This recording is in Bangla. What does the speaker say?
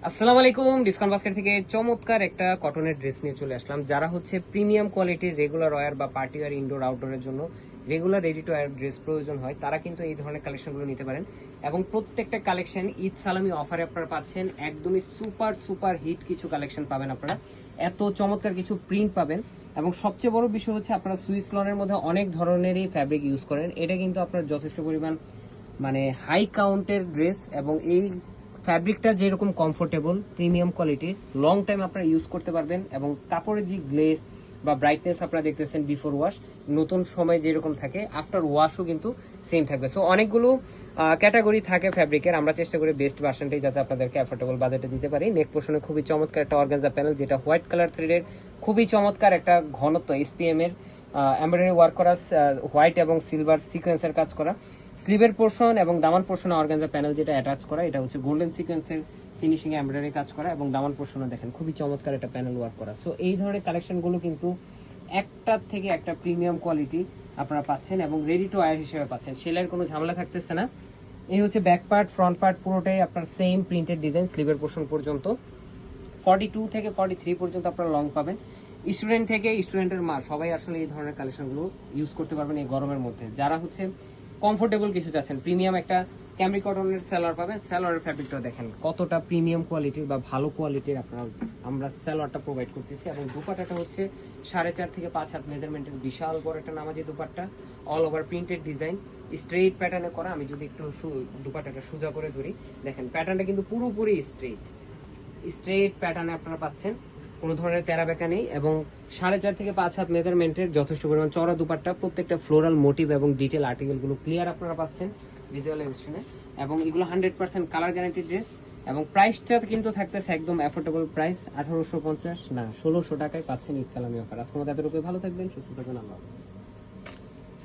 আসসালামু আলাইকুম। ডিসকাউন্ট বাস্কেট থেকে চমৎকার একটা কটনের ড্রেস নিয়ে চলে আসলাম। যারা হচ্ছে প্রিমিয়াম কোয়ালিটির রেগুলার ওয়্যার বা পার্টি ওয়্যার ইনডোর আউটডোরের জন্য regular ready to wire dress প্রয়োজন হয়, তারা কিন্তু এই ধরনের কালেকশনগুলো নিতে পারেন। এবং প্রত্যেকটা কালেকশন ঈদ সালামি অফারে আপনারা পাচ্ছেন। একদমই সুপার সুপার হিট কিছু কালেকশন পাবেন আপনারা, এত চমৎকার কিছু প্রিন্ট পাবেন। এবং সবচেয়ে বড় বিষয় হচ্ছে আপনারা সুইস লনের মধ্যে অনেক ধরনেরই ফ্যাব্রিক ইউজ করেন, এটা কিন্তু আপনার যথেষ্ট পরিমাণ মানে হাই কাউন্টের ড্রেস। এবং এই ফ্যাব্রিকটা যেরকম কমফোর্টেবল প্রিমিয়াম কোয়ালিটির, লং টাইম আপনারা ইউজ করতে পারবেন। এবং কাপড়ের যে গ্লেজ বা ব্রাইটনেস আপনারা দেখতেছেন বিফোর ওয়াশ, নতুন সময় যেরকম থাকে আফটার ওয়াশও কিন্তু সেম থাকবে। সো অনেকগুলো ক্যাটাগরি থাকে ফ্যাব্রিকের, আমরা চেষ্টা করি বেস্ট ভার্সনটাই যাতে আপনাদেরকে অ্যাফোর্ডেবল বাজেটে দিতে পারি। নেক পোর্শনে খুবই চমৎকার একটা অর্গানজা প্যানেল, যেটা হোয়াইট কালার থ্রেডের খুবই চমৎকার একটা ঘনত্ব এসপিএম এর এমব্রয়ডারি ওয়ার্ক করা, হোয়াইট এবং সিলভার সিকোয়েন্সের কাজ করা। স্লিভের পোর্শন এবং দামান পোর্শনে অর্গানজা প্যানেল যেটা অ্যাটাচ করা, এটা হচ্ছে গোল্ডেন সিকোয়েন্সের ফিনিশিং এমব্রয়ডারি কাজ করা। এবং দামান পোর্শনে দেখেন খুবই চমৎকার একটা প্যানেল ওয়ার্ক করা। সো এই ধরনের কালেকশনগুলো কিন্তু একটার থেকে একটা প্রিমিয়াম কোয়ালিটি আপনারা পাচ্ছেন এবং রেডি টু ওয়্যার হিসেবে পাচ্ছেন। সেলাইয়ের কোনো ঝামেলা থাকতেছে না। এই হচ্ছে ব্যাক পার্ট, ফ্রন্ট পার্ট পুরোটাই আপনার সেম প্রিন্টেড ডিজাইন, স্লিভের পোর্শন পর্যন্ত 42 থেকে 43 পর্যন্ত আপনারা লং পাবেন। স্টুডেন্ট থেকে স্টুডেন্টের মা সবাই আসলে এই ধরনের কালেকশনগুলো ইউজ করতে পারবেন এই গরমের মধ্যে। যারা হচ্ছে কমফোর্টেবল কিছু চাচ্ছেন, প্রিমিয়াম একটা ক্যামরি কটনের সালোয়ার পাবেন। সালোয়ারের ফ্যাব্রিকটা দেখেন কতটা প্রিমিয়াম কোয়ালিটির বা ভালো কোয়ালিটির আপনারা আমরা সালোয়ারটা প্রোভাইড করতেছি। এবং দুপাট্টাটা হচ্ছে 4.5 থেকে 5 হাত মেজারমেন্টের বিশাল বড় একটা নামাজি dupatta, all over printed design, straight প্যাটার্নে করা। আমি যদি একটু দুপাট্টাটা সোজা করে ধরি, দেখেন প্যাটার্নটা কিন্তু পুরোপুরি স্ট্রেট প্যাটার্নে আপনারা পাচ্ছেন, কোনো ধরনের তেরা বেঁকা নেই। এবং 4.5 থেকে 5 হাত মেজারমেন্টের যথেষ্ট পরিমাণ চড়া দুপাট্টা, প্রত্যেকটা ফ্লোরাল মোটিভ এবং ডিটেল আর্টিকেলগুলো ক্লিয়ার আপনারা পাচ্ছেন ভিজুয়ালাইজেশনে। এবং এগুলো 100% কালার গ্যারান্টি ড্রেস। এবং প্রাইসটা কিন্তু থাকতেছে একদম অ্যাফোর্ডেবল প্রাইস, 1850 না 1600 টাকায় পাচ্ছেন ঈদ সালামি অফার। আজকের মতো এতটুকুই, ভালো থাকবেন, সুস্থ থাকবেন, আল্লাহ হাফেজ।